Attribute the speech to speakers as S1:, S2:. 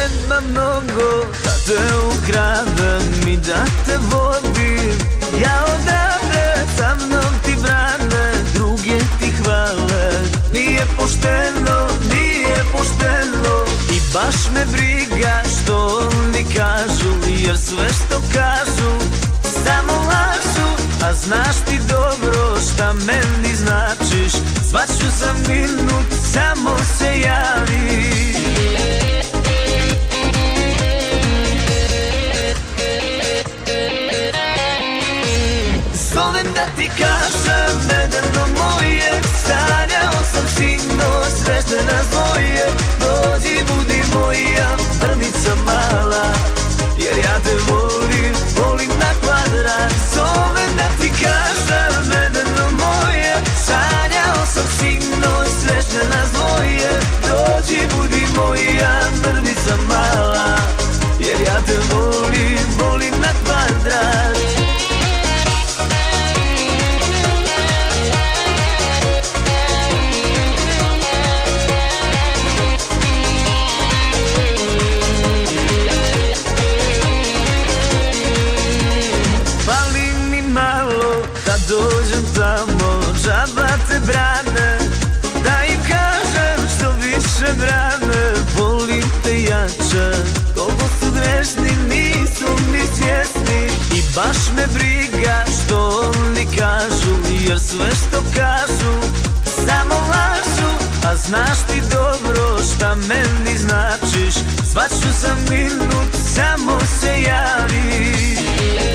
S1: treba mnogo da te ukradem i da te vodim. Ja odavde sa mnom ti brane, druge ti hvale. Nije pošteno, nije pošteno i baš me briga što oni kažu, jer sve što kažu samo lažu. A znaš ti dobro šta meni značiš, svaću za minut, samo se javi. Zovem da ti kažem, nedavno moje, sanjao sam sinoć, srećne nas dvoje. Dođi, budi moja mrvica mala, jer ja te volim, volim na kvadrat. Zovem da ti kažem, nedavno moje, sanjao sam sinoć, srećne nas dvoje. Dođi, budi moja mrvica mala, jer ja te volim, volim na kvadrat. Dođem tamo, džaba te brane, da im kažem što više brane. Volim te jače, koliko su grešni, nisu ni svjesni. I baš me briga što oni kažu, jer sve što kažu samo lažu. A znaš ti dobro šta meni značiš, svaću za minut, samo se javi.